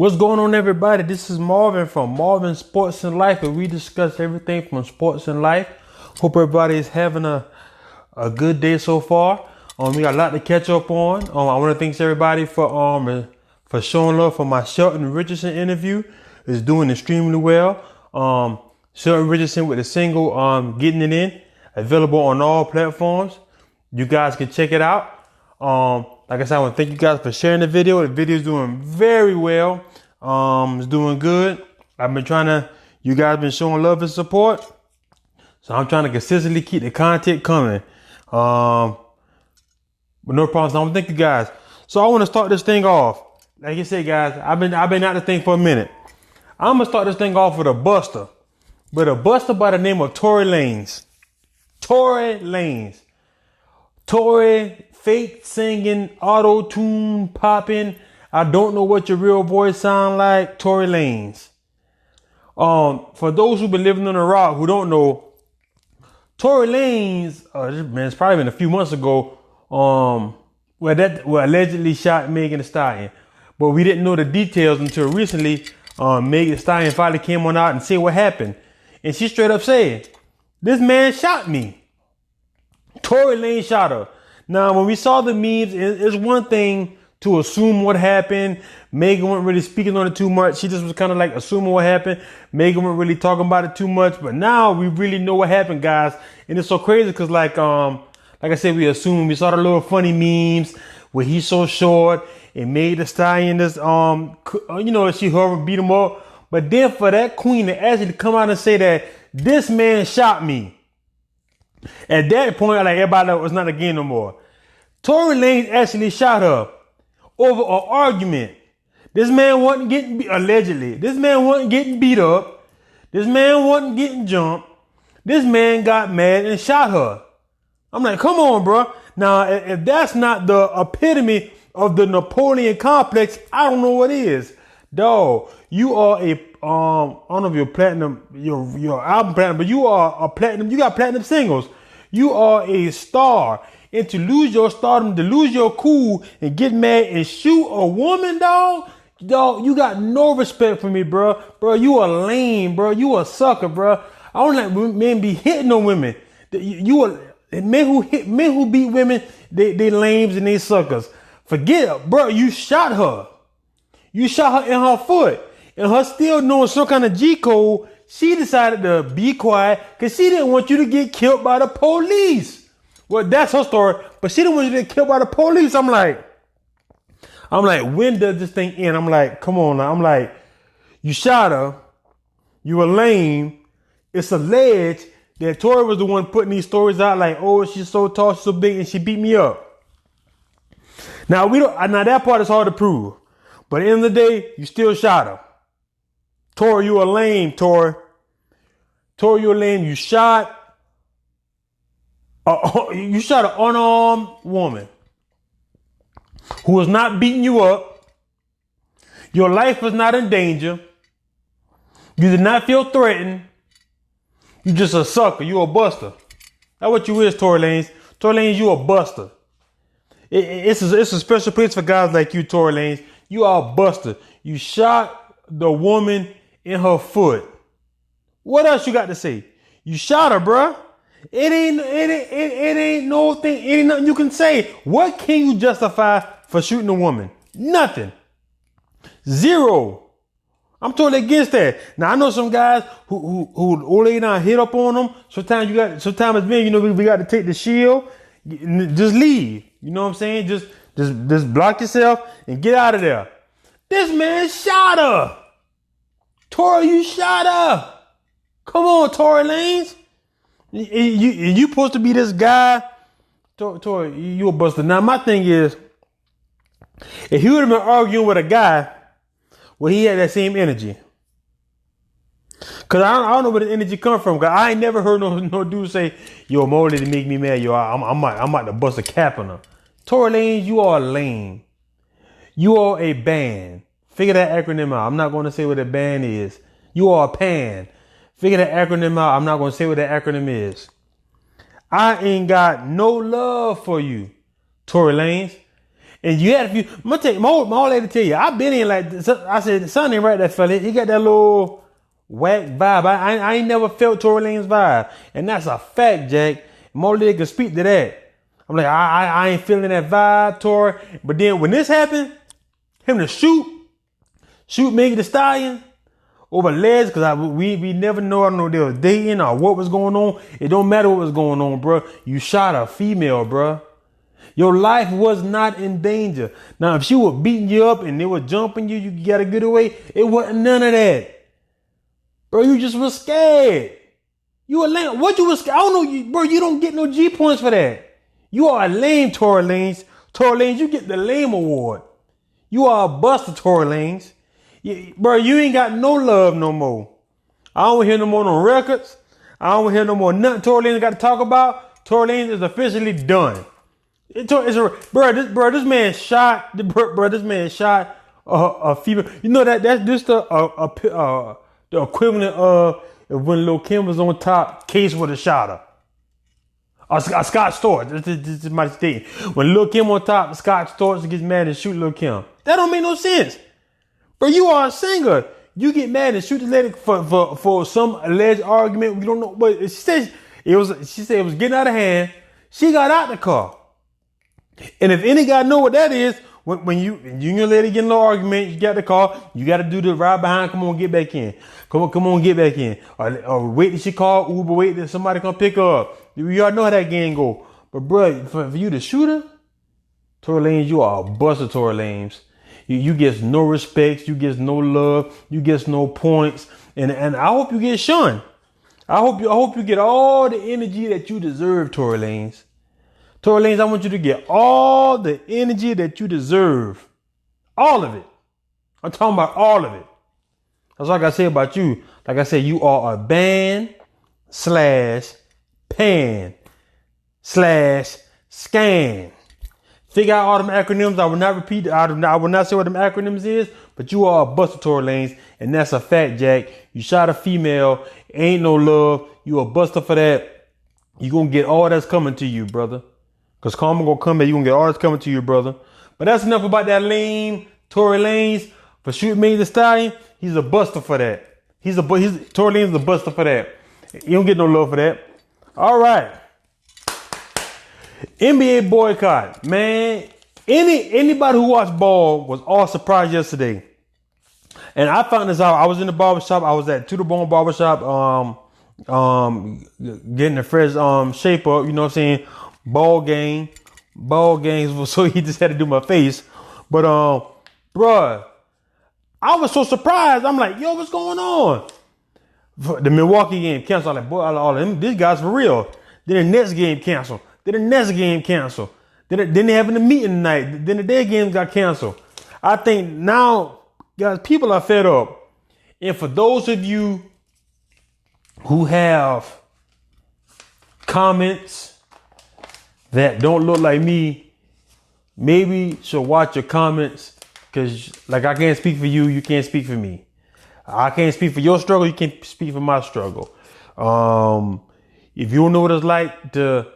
What's going on, everybody? This is Marvin from Marvin Sports and Life, and we discuss everything from sports and life. Hope everybody is having a good day so far. We got a lot to catch up on. I want to thank everybody for showing love for my Shelton Richardson interview. It's doing extremely well. Shelton Richardson with the single Getting It In, available on all platforms. You guys can check it out. Like I said, I want to thank you guys for sharing the video. The video is doing very well. It's doing good. You guys been showing love and support. So I'm trying to consistently keep the content coming. But no problems. I want to thank you guys. So I want to start this thing off. Like you said, guys, I've been at this thing for a minute. I'm going to start this thing off with a buster. But a buster by the name of Tory Lanze. Tory Lanze. Tory, fake singing, auto-tune popping. I don't know what your real voice sound like. Tory Lanze. For those who've been living on the rock who don't know, Tory Lanze, it's probably been a few months ago, allegedly shot Megan Thee Stallion. But we didn't know the details until recently. Megan Thee Stallion finally came on out and said what happened. And she straight up said, "This man shot me." Tory Lanze shot her. Now, when we saw the memes, it's one thing to assume what happened. Megan wasn't really speaking on it too much. She just was kind of like assuming what happened. Megan wasn't really talking about it too much. But now we really know what happened, guys. And it's so crazy because like I said, we assumed. We saw the little funny memes where he's so short and Megan Thee Stallion this, she hurried beat him up. But then for that queen to actually come out and say that this man shot me. At that point, like everybody know it's not a game no more. Tory Lanze actually shot her over an argument. This man wasn't getting allegedly. This man wasn't getting beat up. This man wasn't getting jumped. This man got mad and shot her. I'm like, come on, bro. Now, if that's not the epitome of the Napoleon complex, I don't know what is. Dog, you are I don't know if you're platinum, your album platinum, but you are a platinum. You got platinum singles. You are a star. And to lose your stardom, to lose your cool and get mad and shoot a woman, dog, you got no respect for me, bro. Bro, you are lame, bro. You a sucker, bro. I don't like men be hitting on women. Men who beat women, they lames and they suckers. Forget it, bro. You shot her. You shot her in her foot. And her still knowing some kind of G code, she decided to be quiet because she didn't want you to get killed by the police. Well, that's her story, but she didn't want you to get killed by the police. I'm like, when does this thing end? I'm like, come on now. I'm like, you shot her. You were lame. It's alleged that Tory was the one putting these stories out like, oh, she's so tall, she's so big, and she beat me up. Now, that part is hard to prove. But at the end of the day, you still shot her. Tory, you a lame, Tory. Tory, you a lame. You shot an unarmed woman who was not beating you up. Your life was not in danger. You did not feel threatened. You just a sucker. You a buster. That's what you is, Tory Lanze. Tory Lanze, you a buster. It's a special place for guys like you, Tory Lanze. You are a buster. You shot the woman in her foot. What else you got to say? You shot her, bruh. It ain't no thing. It ain't nothing you can say. What can you justify for shooting a woman? Nothing. Zero. I'm totally against that. Now I know some guys who old lady down hit up on them. Sometimes as men, we got to take the shield. Just leave. You know what I'm saying? Just block yourself and get out of there. This man shot her. Tory, you shot her. Come on, Tory Lanze. You supposed to be this guy. Tory, you a buster. Now, my thing is, if he would have been arguing with a guy, well, he had that same energy. Because I don't know where the energy come from. Cause I ain't never heard no dude say, yo, more to make me mad. Yo, I'm about to bust a cap on her. Tory Lanze, you are lame. You are a band. Figure that acronym out. I'm not going to say what a band is. You are a pan. Figure that acronym out. I'm not going to say what that acronym is. I ain't got no love for you, Tory Lanze. And you had a few. I'm gonna tell you, my old lady tell you, I've been in like this. I said, the son ain't right, that fella. He got that little whack vibe. I ain't never felt Tory Lanez vibe, and that's a fact, Jack. My old lady can speak to that. I'm like, I ain't feeling that vibe, Tory. But then when this happened, him to shoot Megan Thee Stallion over legs, because we never know. I don't know if they was dating or what was going on. It don't matter what was going on, bro. You shot a female, bro. Your life was not in danger. Now, if she was beating you up and they were jumping you, you gotta get away. It wasn't none of that. Bro, you just was scared. You were lame. What you was scared? I don't know, bro, you don't get no G points for that. You are a lame, Tory Lanez. Tory Lanez, you get the lame award. You are a buster, Tory Lanez. Bro, you ain't got no love no more. I don't hear no more no records. I don't hear no more nothing Tory Lanez got to talk about. Tory Lanez is officially done. This man shot a female. You know that's just the equivalent of when Lil' Kim was on top, Case would have shot her. Scott Storch. This is my statement. When Lil' Kim on top, Scott Storch gets mad and shoot Lil' Kim. That don't make no sense. Bro, you are a singer. You get mad and shoot the lady for some alleged argument. We don't know, but she said it was getting out of hand. She got out the car. And if any guy know what that is, when you and your lady get in an argument, you got the car, you got to do the ride behind. Come on, get back in. Come on, get back in. Or wait till she call Uber. Wait till somebody come pick her up. You all know how that game go. But bro, for you to shoot her, Tory Lanez, you are a buster, Tory Lanez. You get no respect. You get no love. You get no points. And I hope you get shunned. I hope you get all the energy that you deserve, Tory Lanez. Tory Lanez, I want you to get all the energy that you deserve. All of it. I'm talking about all of it. That's all I gotta say about you. Like I said, you are a band / pan / scan. Figure out all them acronyms. I will not repeat. I will not say what them acronyms is, but you are a buster, Tory Lanez, and that's a fact, Jack. You shot a female. Ain't no love. You a buster for that. You gonna get all that's coming to you, brother. Because karma gonna come back. You gonna get all that's coming to you, brother. But that's enough about that lame Tory Lanez for shooting Megan Thee Stallion. He's a buster for that. Tory Lanez is a buster for that. You don't get no love for that. All right. NBA boycott, man. Anybody who watched ball was all surprised yesterday. And I found this out. I was in the barbershop. I was at To The Bone Barbershop, getting a fresh shape up. You know what I'm saying? Ball games. So he just had to do my face. But bruh, I was so surprised. I'm like, yo, what's going on? The Milwaukee game canceled. I'm like, boy, all of them, these guys for real. Then the next game canceled. Then the next game canceled. Then they having a meeting tonight. Then the day games got canceled. I think now, guys, people are fed up. And for those of you who have comments that don't look like me, maybe should watch your comments, because like I can't speak for you, you can't speak for me. I can't speak for your struggle, you can't speak for my struggle. If you don't know what it's like to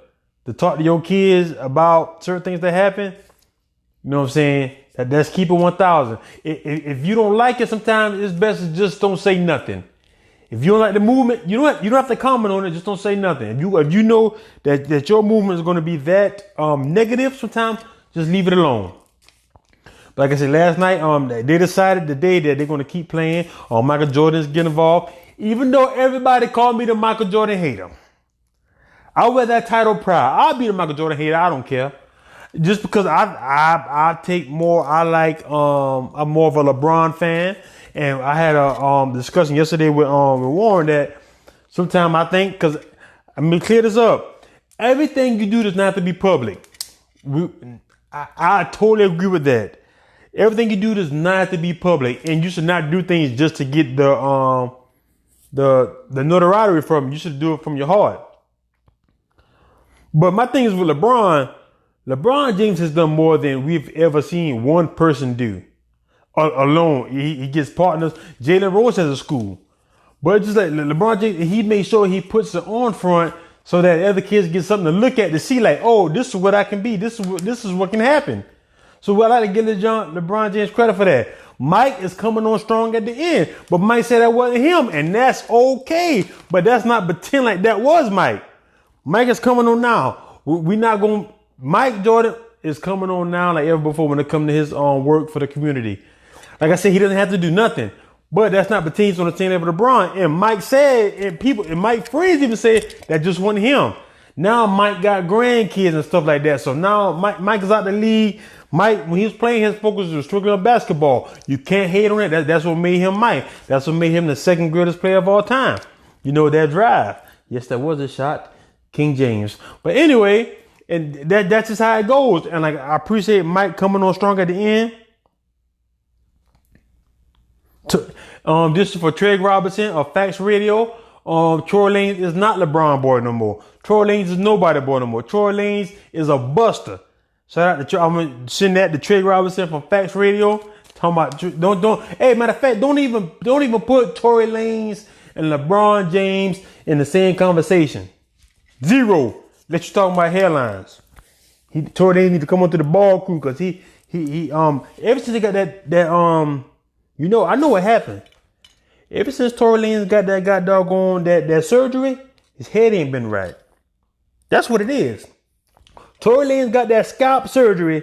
talk to your kids about certain things that happen, you know what I'm saying? That's keep it 1,000. If you don't like it, sometimes it's best to just don't say nothing. If you don't like the movement, you don't have to comment on it. Just don't say nothing. If you know that your movement is going to be that negative, sometimes just leave it alone. Like I said last night, they decided today that they're going to keep playing. Michael Jordan's getting involved, even though everybody called me the Michael Jordan hater. I wear that title proud. I'll be the Michael Jordan hater. I don't care. Just because I take more, I'm more of a LeBron fan. And I had a discussion yesterday with Warren that sometimes I think, because I mean, clear this up. Everything you do does not have to be public. I totally agree with that. Everything you do does not have to be public, and you should not do things just to get the notoriety from. You should do it from your heart. But my thing is with LeBron. LeBron James has done more than we've ever seen one person do. Alone, he gets partners. Jalen Rose has a school, but just like LeBron James, he made sure he puts it on front so that other kids get something to look at to see, like, oh, this is what I can be. This is what can happen. So I like to give LeBron James credit for that. Mike is coming on strong at the end, but Mike said that wasn't him, and that's okay. But that's not pretend like that was Mike. Mike is coming on now. We're not going. Mike Jordan is coming on now like ever before when it comes to his work for the community. Like I said, he doesn't have to do nothing. But that's not pretend he's on the same level of LeBron. And Mike said, and Mike friends even said that just wasn't him. Now Mike got grandkids and stuff like that. So now Mike is out the league. Mike, when he was playing, his focus was strictly on basketball. You can't hate on it. That's what made him Mike. That's what made him the second greatest player of all time. You know, that drive. Yes, that was a shot. King James. But anyway, and that's just how it goes. And like, I appreciate Mike coming on strong at the end. This is for Trey Robinson of Facts Radio. Tory Lanze is not LeBron boy no more. Tory Lanze is nobody boy no more. Tory Lanze is a buster. Shout out to I'm gonna send that to Trey Robinson from Facts Radio. Talking about don't. Hey, matter of fact, don't even put Tory Lanze and LeBron James in the same conversation. Zero. Let you talk about hairlines. Tory Lanze need to come onto the ball crew because he ever since he got that you know, I know what happened. Ever since Tory Lanze got that surgery, his head ain't been right. That's what it is. Tory Lanze got that scalp surgery.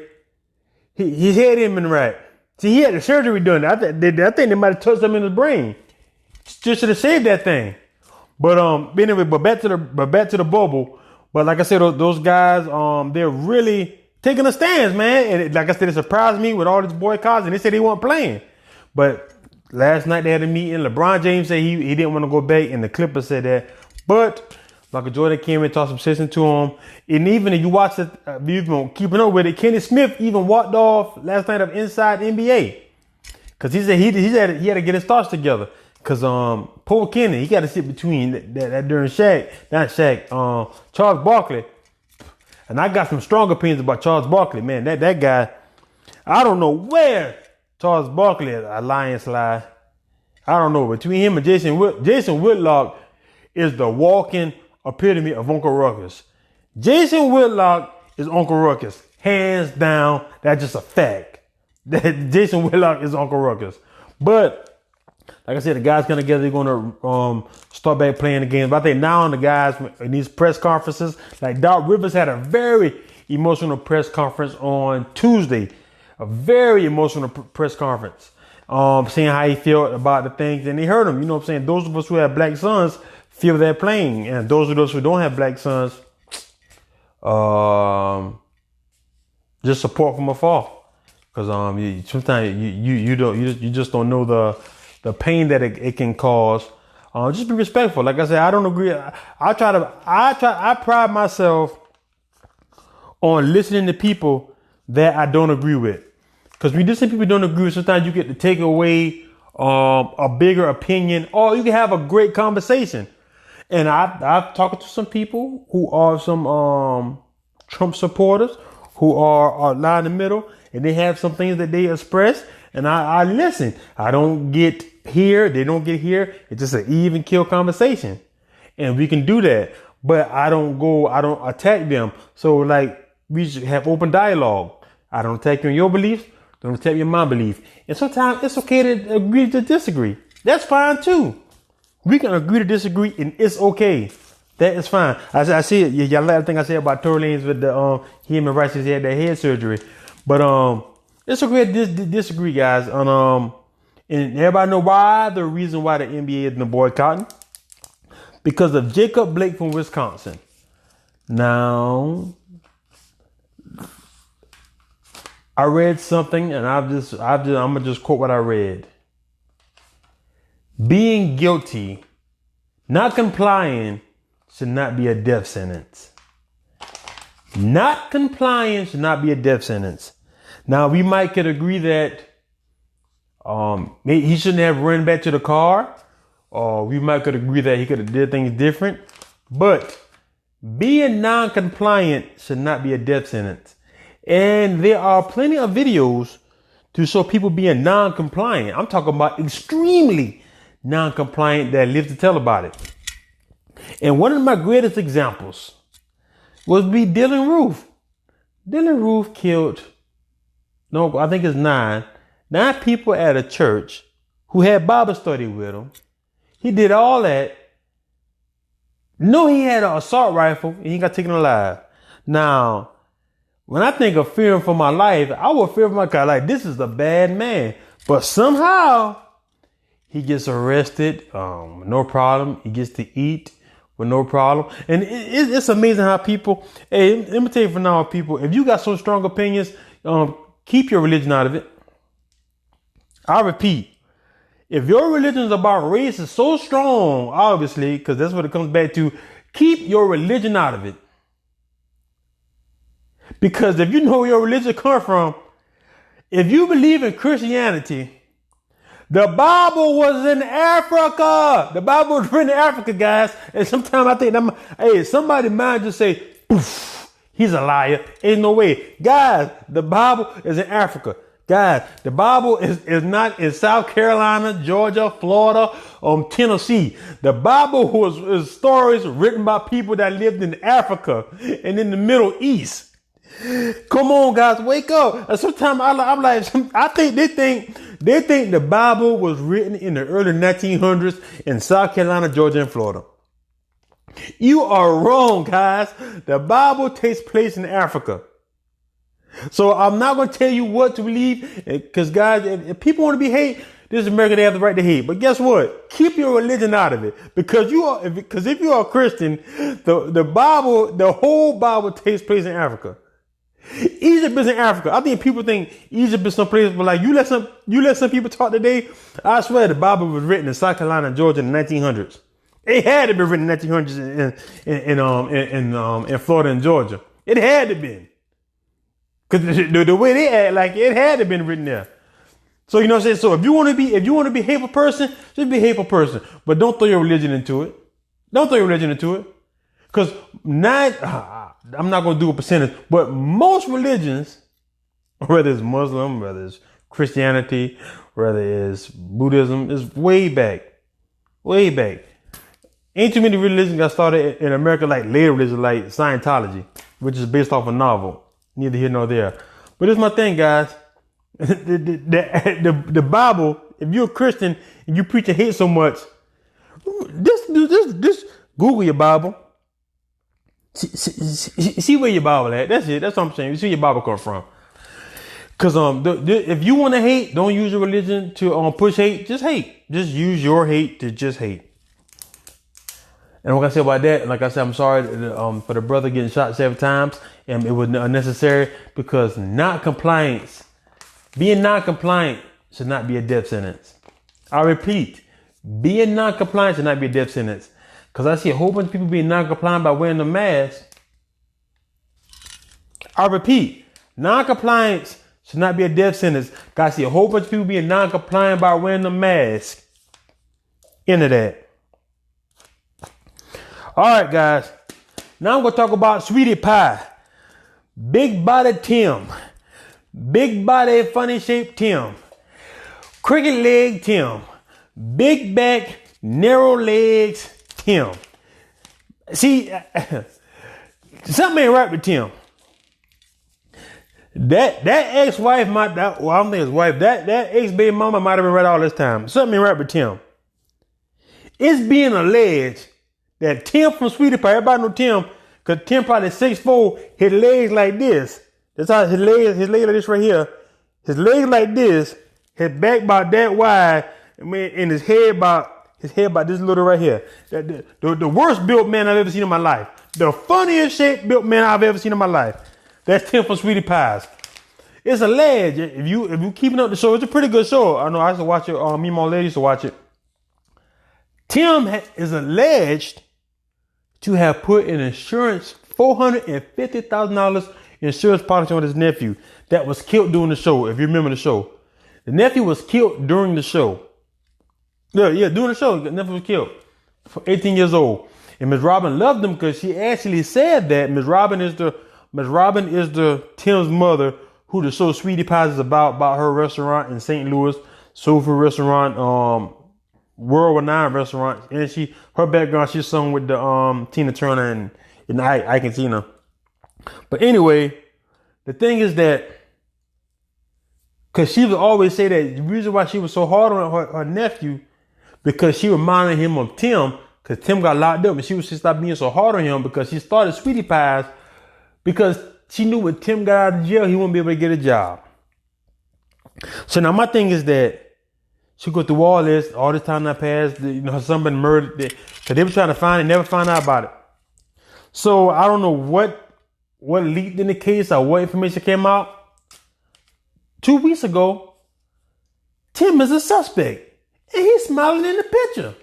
His head ain't been right. See, he had the surgery done. I think they might have touched him in his brain. Just should have saved that thing. But anyway, back to the bubble. But like I said, those guys, they're really taking a stance, man. And like I said, it surprised me with all these boycotts, and they said they weren't playing. But last night they had a meeting. LeBron James said he didn't want to go back, and the Clippers said that. But Michael Jordan came and talked some sense into him. And even if you watch it, you've been keeping up with it, Kenny Smith even walked off last night of Inside NBA. Because he said he had to get his thoughts together. Because Paul Kenny, he got to sit between that during Charles Barkley. And I got some strong opinions about Charles Barkley, man. That guy, I don't know where Charles Barkley is a lion slide. I don't know. Between him and Jason Whitlock is the walking epitome of Uncle Ruckus. Jason Whitlock is Uncle Ruckus. Hands down. That's just a fact. That Jason Whitlock is Uncle Ruckus. But like I said, the guys come together. They're going to start back playing the games. But I think now the guys in these press conferences, like Doc Rivers had a very emotional press conference on Tuesday. A very emotional press conference. Seeing how he felt about the things. And they heard him. You know what I'm saying? Those of us who have black sons feel that playing. And those of us who don't have black sons, just support from afar. Because sometimes you just don't know the pain that it can cause. Just be respectful. Like I said, I don't agree. I pride myself on listening to people that I don't agree with. Because when you listen to people you don't agree with, sometimes you get to take away a bigger opinion, or you can have a great conversation. And I've talked to some people who are some Trump supporters who are lying in the middle, and they have some things that they express, and I listen. I don't get here, they don't get here. It's just an even kill conversation, and we can do that. But I don't attack them. So like we should have open dialogue. I don't attack you in your beliefs. Don't attack me in my belief. And sometimes it's okay to agree to disagree. That's fine too. We can agree to disagree, and it's okay. That is fine. I see it. Y'all like the thing I said about Tory Lanze with the him and Rice, he had that head surgery. But it's okay to disagree, guys. And everybody know why. The reason why the NBA is boycotting, because of Jacob Blake from Wisconsin. Now, I read something, and I'm gonna just quote what I read. Being guilty, not complying, should not be a death sentence. Not complying should not be a death sentence. Now, we might could agree that he shouldn't have run back to the car, or we might could agree that he could have did things different. But being non-compliant should not be a death sentence. And there are plenty of videos to show people being non-compliant. I'm talking about extremely non-compliant that live to tell about it. And one of my greatest examples was Dylan Roof. Dylan Roof killed no, I think it's 9. 9 people at a church who had Bible study with him. He did all that. No, he had an assault rifle and he got taken alive. Now, when I think of fearing for my life, I would fear for my God. Like, this is a bad man. But somehow he gets arrested. No problem. He gets to eat with no problem. And it's amazing how people, hey, let me tell you for now, people, if you got some strong opinions, keep your religion out of it. I repeat, if your religion is about race is so strong, obviously, because that's what it comes back to, keep your religion out of it. Because if you know where your religion comes from, if you believe in Christianity, the Bible was in Africa. The Bible was written in Africa, guys. And sometimes I think, hey, somebody might just say, poof, he's a liar. Ain't no way. Guys, the Bible is in Africa. Guys, the Bible is not in South Carolina, Georgia, Florida, Tennessee. The Bible is stories written by people that lived in Africa and in the Middle East. Come on, guys, wake up. And sometimes I'm like, I think they think the Bible was written in the early 1900s in South Carolina, Georgia, and Florida. You are wrong, guys. The Bible takes place in Africa. So I'm not going to tell you what to believe, because guys, if people want to be hate, this is America, they have the right to hate. But guess what? Keep your religion out of it, because if you are a Christian, the Bible, the whole Bible takes place in Africa. Egypt is in Africa. I think people think Egypt is some place, but like you let some people talk today. I swear the Bible was written in South Carolina and Georgia in the 1900s. It had to be written in the 1900s in Florida and Georgia. It had to be. Because the way they act, like it had to have been written there. So you know what I'm saying? So if you want to be a hateful person, just be a hateful person. But don't throw your religion into it. Don't throw your religion into it. Because I'm not going to do a percentage, but most religions, whether it's Muslim, whether it's Christianity, whether it's Buddhism, is way back. Way back. Ain't too many religions got started in America like later religions like Scientology, which is based off a novel. Neither here nor there. But it's my thing, guys. The Bible, if you're a Christian and you preach and hate so much, just Google your Bible. See where your Bible at. That's it. That's what I'm saying. You see where your Bible come from. Because if you want to hate, don't use your religion to push hate. Just hate. Just use your hate to just hate. And what I say about that, like I said, I'm sorry for the brother getting shot 7 times. And it was unnecessary, because being non-compliant should not be a death sentence. I repeat, being non-compliant should not be a death sentence. Because I see a whole bunch of people being non-compliant by wearing the mask. I repeat, non-compliance should not be a death sentence. Because I see a whole bunch of people being non-compliant by wearing the mask. Into that. All right, guys. Now I'm going to talk about Sweetie Pie. Big body Tim. Big body funny shaped Tim. Cricket leg Tim. Big back, narrow legs Tim. See, something ain't right with Tim. That ex-wife I don't think his wife, that ex-baby mama might have been right all this time. Something ain't right with Tim. It's being alleged that Tim from Sweetie Pie, everybody know Tim, because Tim probably 6'4", his legs like this. That's how his legs like this right here. His legs like this, his back about that wide, and his head about this little right here. The worst built man I've ever seen in my life. The funniest shaped built man I've ever seen in my life. That's Tim from Sweetie Pies. It's alleged, if you keeping up the show, it's a pretty good show. I know I used to watch it, me and my lady used to watch it. Tim is alleged to have put an insurance $450,000 insurance policy on his nephew that was killed during the show. If you remember the show, the nephew was killed during the show. Yeah, during the show, the nephew was killed. 18 years old, and Ms. Robin loved him because she actually said that Ms. Robin is the Tim's mother, who the show Sweetie Pies is about her restaurant in St. Louis, soul food restaurant, world-renowned restaurant, and her background, she sung with the Tina Turner and Ike and Tina. But anyway, the thing is that Cause she would always say that the reason why she was so hard on her nephew, because she reminded him of Tim, because Tim got locked up and she was just stop being so hard on him because she started Sweetie Pies because she knew when Tim got out of jail, he wouldn't be able to get a job. So now my thing is that she go through all this time that passed, her son been murdered. So they were trying to find it, never found out about it. So I don't know what leaked in the case or what information came out. 2 weeks ago, Tim is a suspect. And he's smiling in the picture.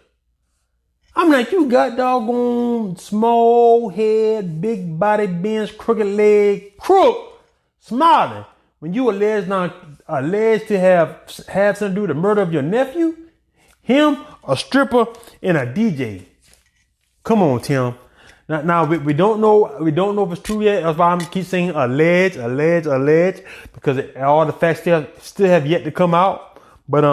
I'm like, you got doggone small head, big body, bench, crooked leg, crook, smiling. When you alleged to have something to do with the murder of your nephew, him, a stripper, and a DJ. Come on, Tim. Now we don't know if it's true yet. That's why I keep saying alleged, because all the facts still have yet to come out. But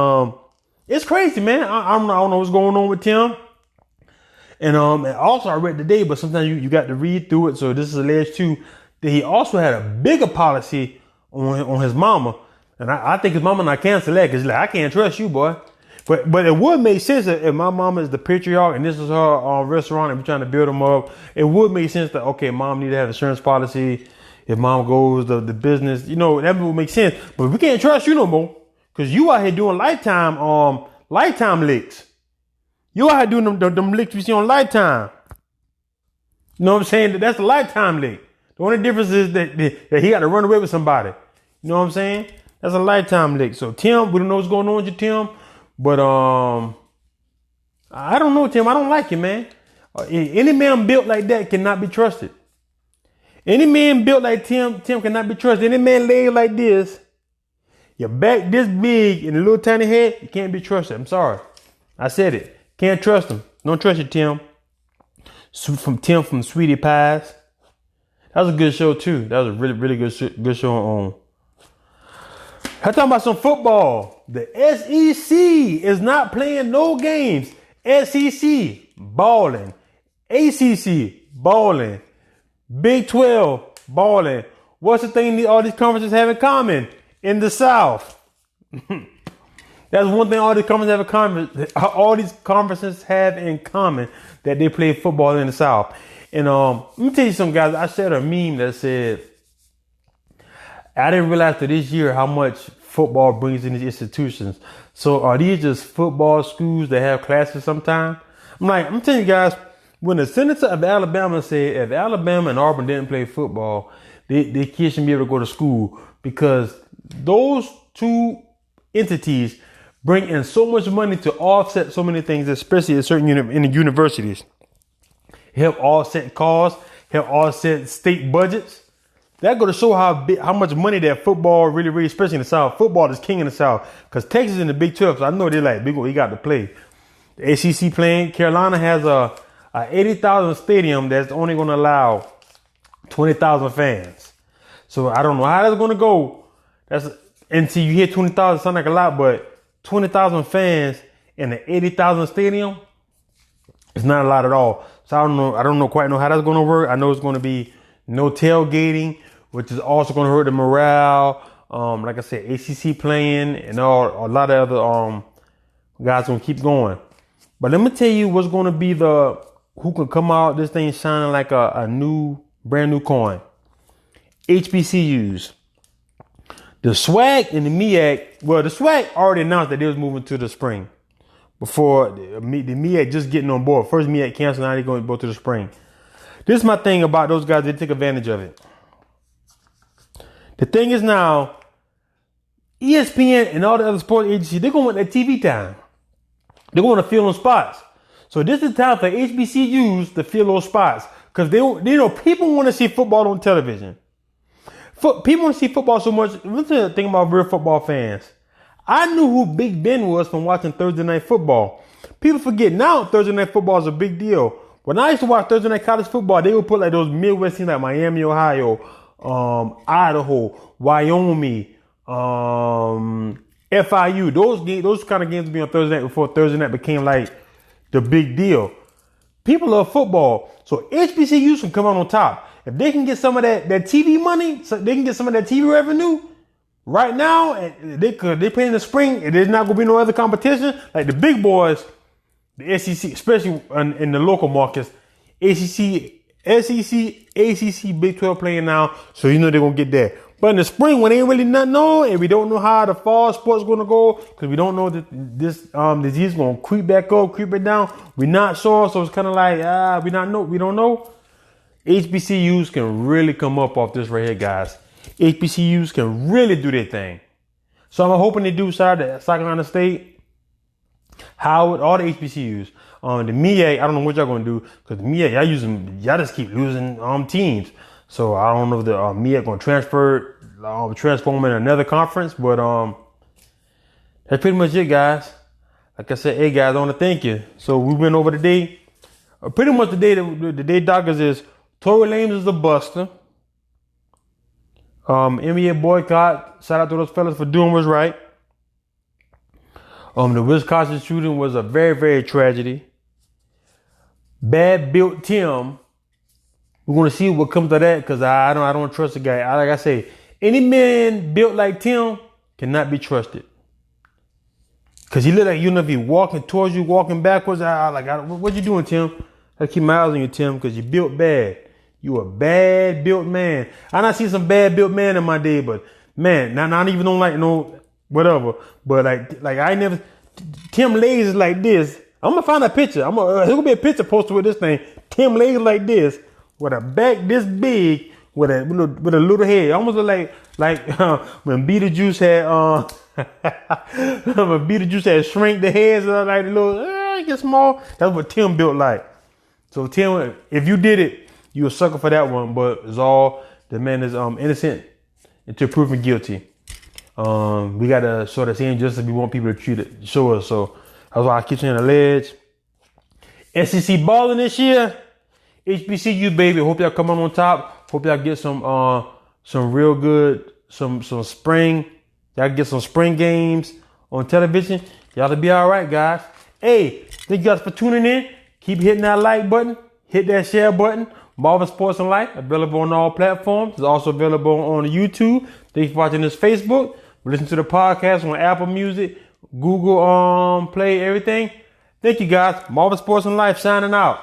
it's crazy, man. I don't know what's going on with Tim. And also I read today, but sometimes you got to read through it. So this is alleged too that he also had a bigger policy on his mama. And I think his mama not cancel that because like, I can't trust you, boy. But it would make sense if my mama is the patriarch and this is her restaurant and we're trying to build them up. It would make sense that, okay, mom need to have insurance policy. If mom goes the business, that would make sense. But we can't trust you no more because you out here doing lifetime licks. You out here doing them licks we see on Lifetime. You know what I'm saying? That's a Lifetime lick. The only difference is that he got to run away with somebody. You know what I'm saying? That's a Lifetime lick. So Tim, we don't know what's going on with you, Tim. But I don't know, Tim. I don't like you, man. Any man built like that cannot be trusted. Any man built like Tim cannot be trusted. Any man laid like this, your back this big and a little tiny head, you can't be trusted. I'm sorry. I said it. Can't trust him. Don't trust you, Tim. From Sweetie Pies. That was a good show too. That was a really, really good show on. I'm talking about some football. The SEC is not playing no games. SEC balling. ACC balling. Big 12 balling. What's the thing all these conferences have in common? In the South. That's one thing all these conferences have in common, that they play football in the South. And let me tell you something, guys. I shared a meme that said, I didn't realize that this year how much football brings in these institutions. So are these just football schools that have classes sometime? I'm telling you guys, when the senator of Alabama said if Alabama and Auburn didn't play football, their kids shouldn't be able to go to school because those two entities bring in so much money to offset so many things, especially at certain in the universities. Help offset costs, help offset state budgets. That go to show how much money that football really, especially in the South. Football is king in the South because Texas in the Big 12. So I know they're like, big. We got to play. The ACC playing. Carolina has a 80,000 stadium that's only going to allow 20,000 fans. So I don't know how that's going to go. Until you hear 20,000 sound like a lot, but 20,000 fans in an 80,000 stadium, it's not a lot at all. So I don't quite know how that's going to work. I know it's going to be no tailgating, which is also going to hurt the morale. Like I said, ACC playing and a lot of other guys going to keep going. But let me tell you what's going to be who can come out this thing shining like a brand new coin. HBCUs. The SWAC and the MEAC, well, the SWAC already announced that they was moving to the spring before the MEAC just getting on board. First MEAC canceled, now they're going to go to the spring. This is my thing about those guys. They take advantage of it. The thing is now, ESPN and all the other sports agencies, they're going to want that TV time. They're going to fill those spots. So this is the time for HBCUs to fill those spots because they know people want to see football on television. People want to see football so much. Let's think about real football fans. I knew who Big Ben was from watching Thursday Night Football. People forget now Thursday Night Football is a big deal. When I used to watch Thursday Night College Football, they would put like those Midwest teams like Miami, Ohio, Idaho, Wyoming, FIU. Those kind of games would be on Thursday night before Thursday night became like the big deal. People love football. So HBCUs can come out on top. If they can get some of that TV money, so they can get some of that TV revenue, Right now, they play in the spring, and there's not going to be no other competition. Like the big boys, the SEC, especially in the local markets, SEC, ACC, Big 12 playing now, so you know they're going to get that. But in the spring, when they ain't really nothing on, and we don't know how the fall sports going to go, because we don't know that this disease is going to creep back up, creep it down. We're not sure, so it's kind of like, we don't know. HBCUs can really come up off this right here, guys. HBCUs can really do their thing. So I'm hoping they do. Shout out to South Carolina State, Howard, all the HBCUs. The MEA, I don't know what y'all gonna do, because the MEA, y'all just keep losing teams. So I don't know if the MEA gonna transform in another conference, but that's pretty much it, guys. Like I said, hey guys, I want to thank you. So we went over the day. Pretty much the day doctors is Tory Lanze is the buster. MEA boycott. Shout out to those fellas for doing what's right. The Wisconsin shooting was a very, very tragedy. Bad built Tim. We're gonna see what comes of that, because I don't trust the guy. Like I say, any man built like Tim cannot be trusted. Cause he look like, you know, if he walking towards you, walking backwards, what you doing, Tim? I keep my eyes on you, Tim, cause you built bad. You a bad built man. I not see some bad built man in my day, but man, not even on like no whatever. But like I never. Tim Lanze is like this. I'm gonna find a picture. There's gonna be a picture posted with this thing. Tim Lanze like this, with a back this big, with a little head, almost like when Beetlejuice had when Beetlejuice had shrink the heads like a little get small. That's what Tim built like. So Tim, if you did it, you a sucker for that one. But it's all the man is innocent until proven guilty. We gotta sort of see injustice. We want people to treat it, show us. So that's why I keep saying the ledge. SEC balling this year. HBCU baby. Hope y'all come on top. Hope y'all get some real good some spring. Y'all get some spring games on television. Y'all to be all right, guys. Hey, thank you guys for tuning in. Keep hitting that like button. Hit that share button. Marvin Sports and Life, available on all platforms. It's also available on YouTube. Thanks for watching this Facebook. Listen to the podcast on Apple Music, Google Play, everything. Thank you guys. Marvin Sports and Life signing out.